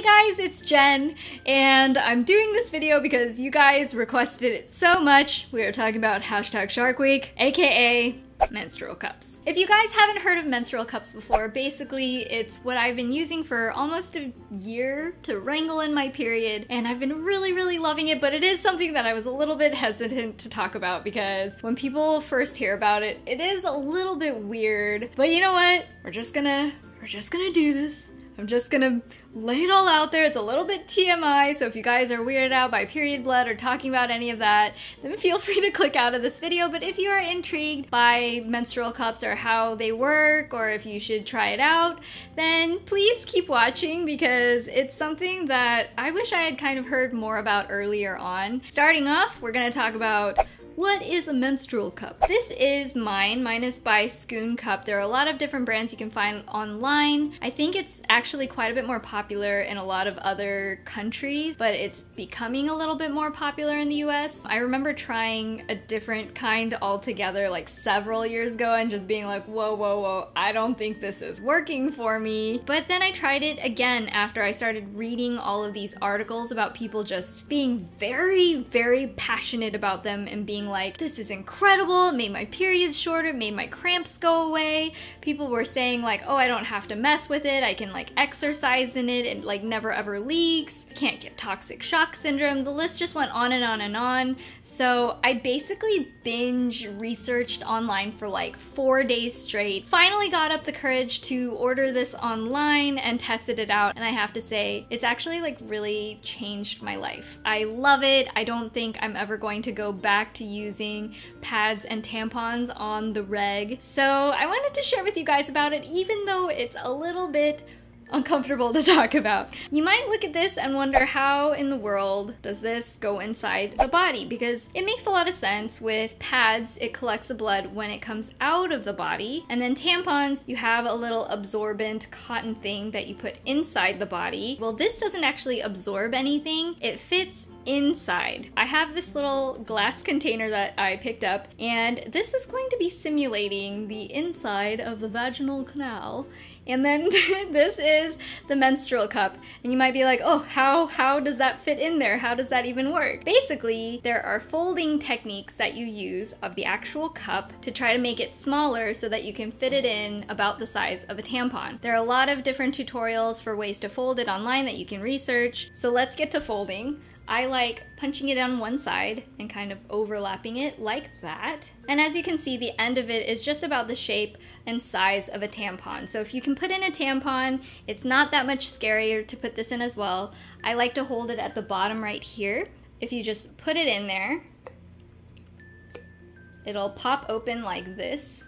guys, it's Jen, and I'm doing this video because you guys requested it so much. We are talking about hashtag Shark Week, aka menstrual cups. If you guys haven't heard of menstrual cups before, basically it's what I've been using for almost a year to wrangle in my period, and I've been really loving it, but it is something that I was a little bit hesitant to talk about because when people first hear about it, it is a little bit weird. But you know what? We're just gonna do this. I'm just gonna lay it all out there. It's a little bit TMI, so if you guys are weirded out by period blood or talking about any of that, then feel free to click out of this video. But if you are intrigued by menstrual cups or how they work, or if you should try it out, then please keep watching because it's something that I wish I had kind of heard more about earlier on. Starting off, we're gonna talk about what is a menstrual cup? This is mine. Mine is by Schoon Cup. There are a lot of different brands you can find online. I think it's actually quite a bit more popular in a lot of other countries, but it's becoming a little bit more popular in the US. I remember trying a different kind altogether like several years ago and just being like, whoa, I don't think this is working for me. But then I tried it again after I started reading all of these articles about people just being very passionate about them and being like, this is incredible, it made my periods shorter, it made my cramps go away. People were saying like, oh, I don't have to mess with it, I can like exercise in it, and like never ever leaks, can't get toxic shock syndrome. The list just went on and on and on. So I basically binge researched online for like 4 days straight. Finally got up the courage to order this online and tested it out, and I have to say, it's actually like really changed my life. I love it. I don't think I'm ever going to go back to using pads and tampons on the reg. So I wanted to share with you guys about it, even though it's a little bit uncomfortable to talk about. You might look at this and wonder, how in the world does this go inside the body? Because it makes a lot of sense. With pads, it collects the blood when it comes out of the body, and then tampons, you have a little absorbent cotton thing that you put inside the body. Well, this doesn't actually absorb anything, it fits inside. I have this little glass container that I picked up, and this is going to be simulating the inside of the vaginal canal. And then this is the menstrual cup. And you might be like, oh, how does that fit in there? How does that even work? Basically, there are folding techniques that you use of the actual cup to try to make it smaller so that you can fit it in about the size of a tampon. There are a lot of different tutorials for ways to fold it online that you can research. So let's get to folding. I like punching it on one side and kind of overlapping it like that. And as you can see, the end of it is just about the shape and size of a tampon. So if you can put in a tampon, it's not that much scarier to put this in as well. I like to hold it at the bottom right here. If you just put it in there, it'll pop open like this.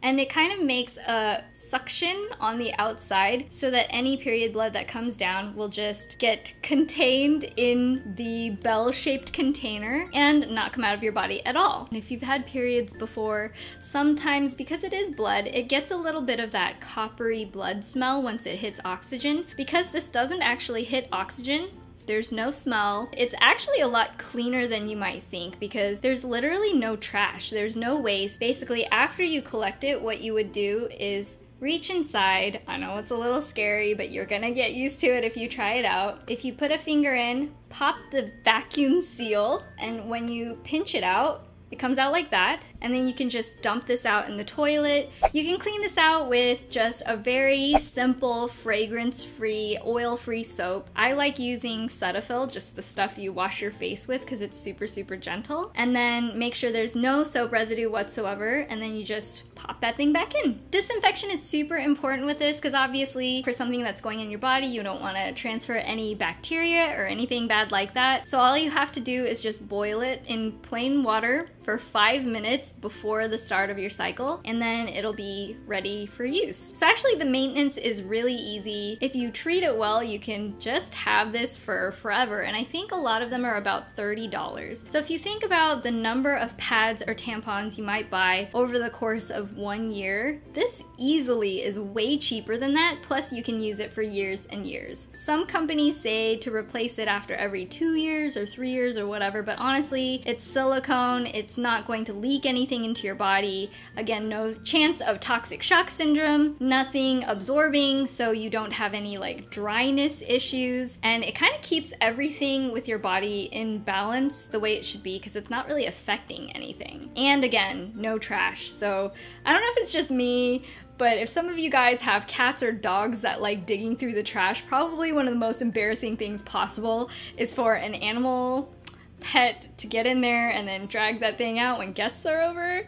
And it kind of makes a suction on the outside so that any period blood that comes down will just get contained in the bell-shaped container and not come out of your body at all. And if you've had periods before, sometimes because it is blood, it gets a little bit of that coppery blood smell once it hits oxygen. Because this doesn't actually hit oxygen, there's no smell. It's actually a lot cleaner than you might think because there's literally no trash. There's no waste. Basically, after you collect it, what you would do is reach inside. I know it's a little scary, but you're gonna get used to it if you try it out. If you put a finger in, pop the vacuum seal, and when you pinch it out, it comes out like that, and then you can just dump this out in the toilet. You can clean this out with just a very simple, fragrance-free, oil-free soap. I like using Cetaphil, just the stuff you wash your face with because it's super gentle. And then make sure there's no soap residue whatsoever, and then you just pop that thing back in. Disinfection is super important with this because obviously for something that's going in your body, you don't want to transfer any bacteria or anything bad like that. So all you have to do is just boil it in plain water for 5 minutes before the start of your cycle, and then it'll be ready for use. So actually the maintenance is really easy. If you treat it well, you can just have this for forever, and I think a lot of them are about $30. So if you think about the number of pads or tampons you might buy over the course of 1 year, this easily is way cheaper than that, plus you can use it for years and years. Some companies say to replace it after every 2 years or 3 years or whatever, but honestly, it's silicone, it's It's not going to leak anything into your body. Again, no chance of toxic shock syndrome, nothing absorbing, so you don't have any like dryness issues. And it kind of keeps everything with your body in balance the way it should be, because it's not really affecting anything. And again, no trash. So I don't know if it's just me, but if some of you guys have cats or dogs that like digging through the trash, probably one of the most embarrassing things possible is for an animal pet to get in there and then drag that thing out when guests are over.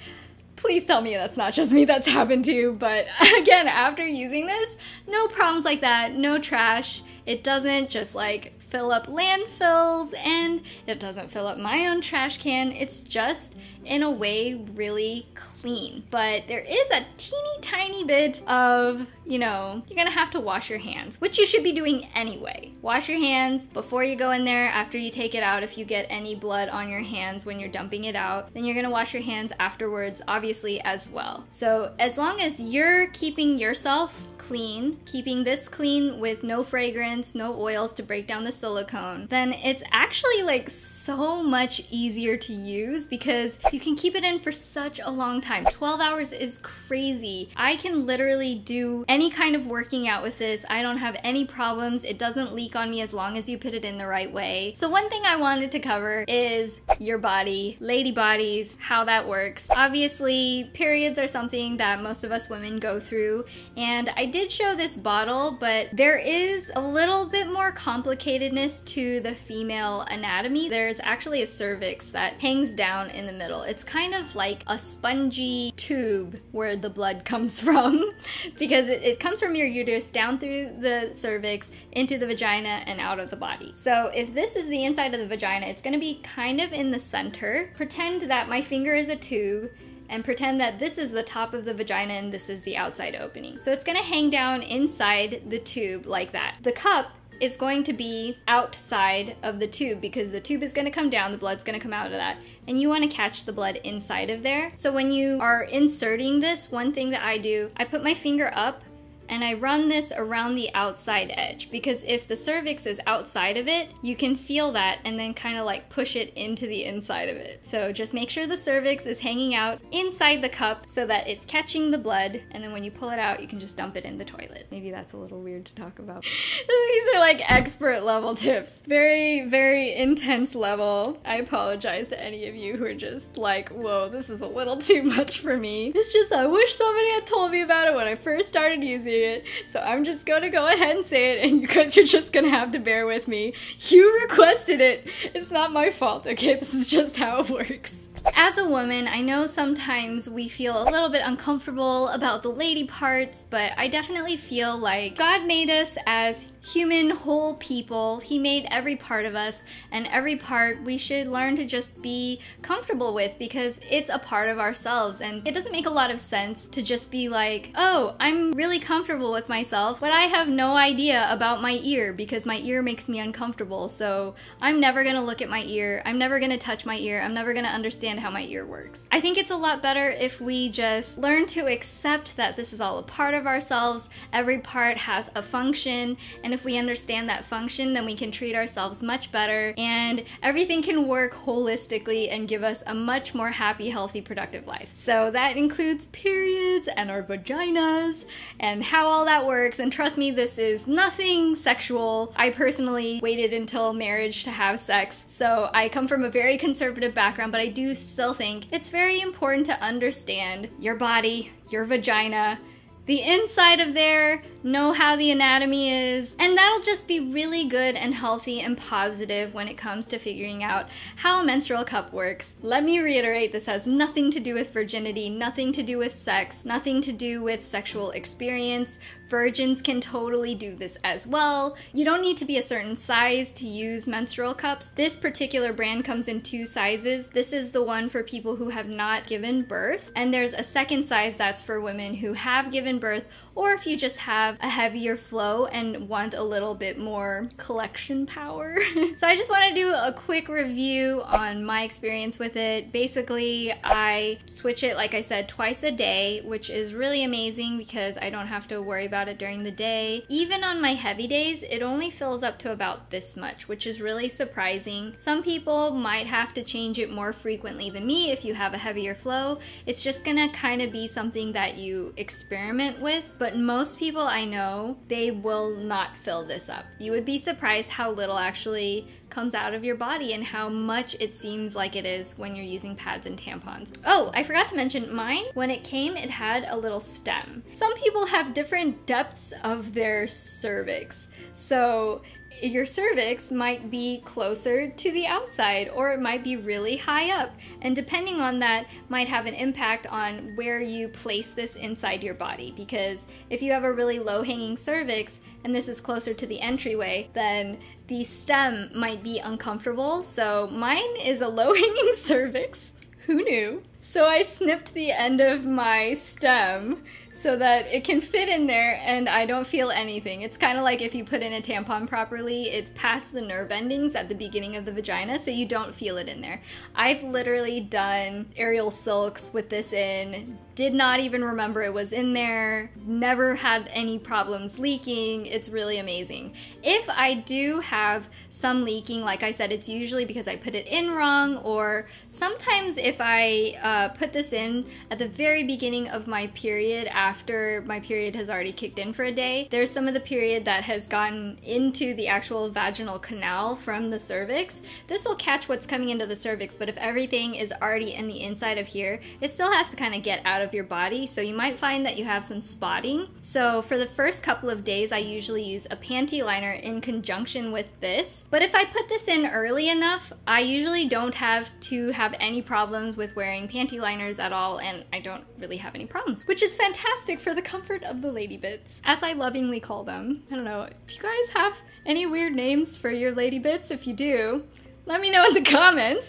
Please tell me that's not just me that's happened to. But again, after using this, no problems like that, no trash. It doesn't just like fill up landfills, and it doesn't fill up my own trash can. It's just, in a way, really clean. But there is a teeny tiny bit of, you know, you're gonna have to wash your hands, which you should be doing anyway. Wash your hands before you go in there, after you take it out. If you get any blood on your hands when you're dumping it out, then you're gonna wash your hands afterwards, obviously, as well. So as long as you're keeping yourself clean, keeping this clean with no fragrance, no oils to break down the silicone, then it's actually like so much easier to use, because you can keep it in for such a long time. 12 hours is crazy. I can literally do any kind of working out with this. I don't have any problems. It doesn't leak on me as long as you put it in the right way. So one thing I wanted to cover is your body, lady bodies, how that works. Obviously, periods are something that most of us women go through, and I did show this bottle, but there is a little bit more complicatedness to the female anatomy. There's actually a cervix that hangs down in the middle. It's kind of like a spongy tube where the blood comes from, because it comes from your uterus down through the cervix into the vagina and out of the body. So if this is the inside of the vagina, it's gonna be kind of in the center. Pretend that my finger is a tube, and pretend that this is the top of the vagina and this is the outside opening. So it's gonna hang down inside the tube like that. The cup is going to be outside of the tube, because the tube is gonna come down, the blood's gonna come out of that, and you wanna catch the blood inside of there. So when you are inserting this, one thing that I do, I put my finger up and I run this around the outside edge, because if the cervix is outside of it, you can feel that and then kind of like push it into the inside of it. So just make sure the cervix is hanging out inside the cup so that it's catching the blood, and then when you pull it out, you can just dump it in the toilet. Maybe that's a little weird to talk about. These are like expert level tips. Very, very intense level. I apologize to any of you who are just like, whoa, this is a little too much for me. It's just, I wish somebody had told me about it when I first started using it. So I'm just gonna go ahead and say it, and you guys are just gonna have to bear with me. You requested it. It's not my fault, okay? This is just how it works. As a woman, I know sometimes we feel a little bit uncomfortable about the lady parts, but I definitely feel like God made us as human, whole people. He made every part of us, and every part we should learn to just be comfortable with, because it's a part of ourselves. And it doesn't make a lot of sense to just be like, oh, I'm really comfortable with myself, but I have no idea about my ear, because my ear makes me uncomfortable, so I'm never gonna look at my ear, I'm never gonna touch my ear, I'm never gonna understand how my ear works. I think it's a lot better if we just learn to accept that this is all a part of ourselves. Every part has a function, and if we understand that function, then we can treat ourselves much better, and everything can work holistically and give us a much more happy, healthy, productive life. So that includes periods and our vaginas and how all that works. And trust me, this is nothing sexual. I personally waited until marriage to have sex, so I come from a very conservative background, but I do still think it's very important to understand your body, your vagina, the inside of there, know how the anatomy is, and that'll just be really good and healthy and positive when it comes to figuring out how a menstrual cup works. Let me reiterate, this has nothing to do with virginity, nothing to do with sex, nothing to do with sexual experience. Virgins can totally do this as well. You don't need to be a certain size to use menstrual cups. This particular brand comes in 2 sizes. This is the one for people who have not given birth, and there's a second size that's for women who have given birth or if you just have a heavier flow and want a little bit more collection power. So I just want to do a quick review on my experience with it. Basically, I switch it, like I said, twice a day, which is really amazing because I don't have to worry about it during the day. Even on my heavy days, it only fills up to about this much, which is really surprising. Some people might have to change it more frequently than me if you have a heavier flow. It's just gonna kind of be something that you experiment with, but most people I know, they will not fill this up. You would be surprised how little actually comes out of your body and how much it seems like it is when you're using pads and tampons. Oh, I forgot to mention mine. When it came, it had a little stem. Some people have different depths of their cervix. So your cervix might be closer to the outside, or it might be really high up, and depending on that might have an impact on where you place this inside your body, because if you have a really low hanging cervix and this is closer to the entryway, then the stem might be uncomfortable. So mine is a low hanging cervix. Who knew? So I snipped the end of my stem so that it can fit in there and I don't feel anything. It's kind of like if you put in a tampon properly, it's past the nerve endings at the beginning of the vagina, so you don't feel it in there. I've literally done aerial silks with this in, did not even remember it was in there, never had any problems leaking. It's really amazing. If I do have some leaking, like I said, it's usually because I put it in wrong, or sometimes if I put this in at the very beginning of my period after my period has already kicked in for a day, there's some of the period that has gotten into the actual vaginal canal from the cervix. This will catch what's coming into the cervix, but if everything is already in the inside of here, it still has to kind of get out of your body, so you might find that you have some spotting. So for the first couple of days, I usually use a panty liner in conjunction with this. But if I put this in early enough, I usually don't have to have any problems with wearing panty liners at all, and I don't really have any problems, which is fantastic for the comfort of the lady bits, as I lovingly call them. I don't know, do you guys have any weird names for your lady bits? If you do, let me know in the comments.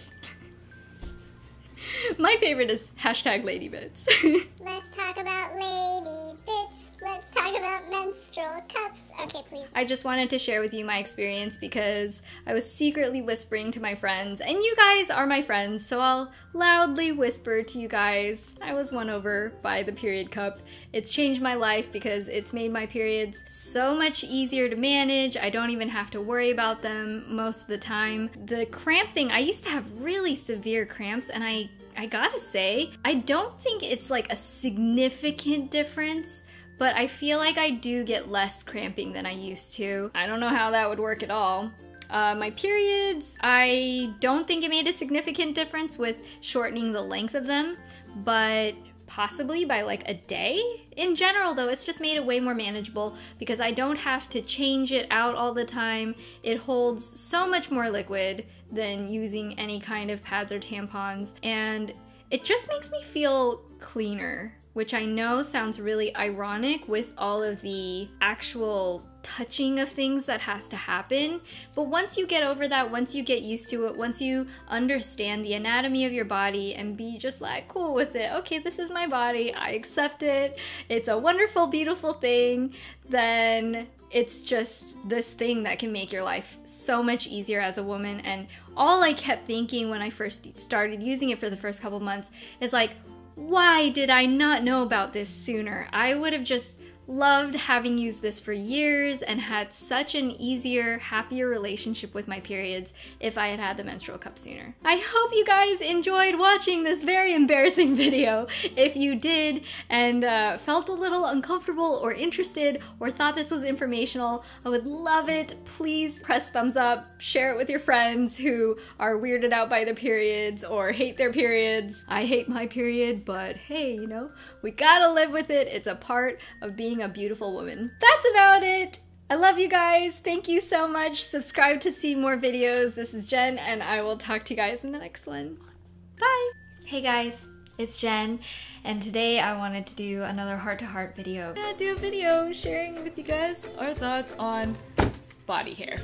My favorite is #ladybits. Let's talk about lady bits. Let's talk about menstrual cups. Okay, please. I just wanted to share with you my experience because I was secretly whispering to my friends, and you guys are my friends, so I'll loudly whisper to you guys. I was won over by the period cup. It's changed my life because it's made my periods so much easier to manage. I don't even have to worry about them most of the time. The cramp thing, I used to have really severe cramps, and I gotta say, I don't think it's like a significant difference, but I feel like I do get less cramping than I used to. I don't know how that would work at all. My periods, I don't think it made a significant difference with shortening the length of them, but possibly by like a day. In general though, it's just made it way more manageable because I don't have to change it out all the time. It holds so much more liquid than using any kind of pads or tampons, and it just makes me feel cleaner, which I know sounds really ironic with all of the actual touching of things that has to happen. But once you get over that, once you get used to it, once you understand the anatomy of your body and be just like cool with it, okay, this is my body, I accept it, it's a wonderful, beautiful thing, then it's just this thing that can make your life so much easier as a woman. And all I kept thinking when I first started using it for the first couple months is like, why did I not know about this sooner? I would have just loved having used this for years and had such an easier, happier relationship with my periods if I had had the menstrual cup sooner. I hope you guys enjoyed watching this very embarrassing video. If you did and felt a little uncomfortable or interested or thought this was informational, I would love it. Please press thumbs up, share it with your friends who are weirded out by their periods or hate their periods. I hate my period, but hey, you know, we gotta live with it. It's a part of being a beautiful woman. That's about it. I love you guys. Thank you so much. Subscribe to see more videos. This is Jen, and I will talk to you guys in the next one. Bye. Hey guys, it's Jen, and today I wanted to do another heart-to-heart video. I'm gonna do a video sharing with you guys our thoughts on body hair.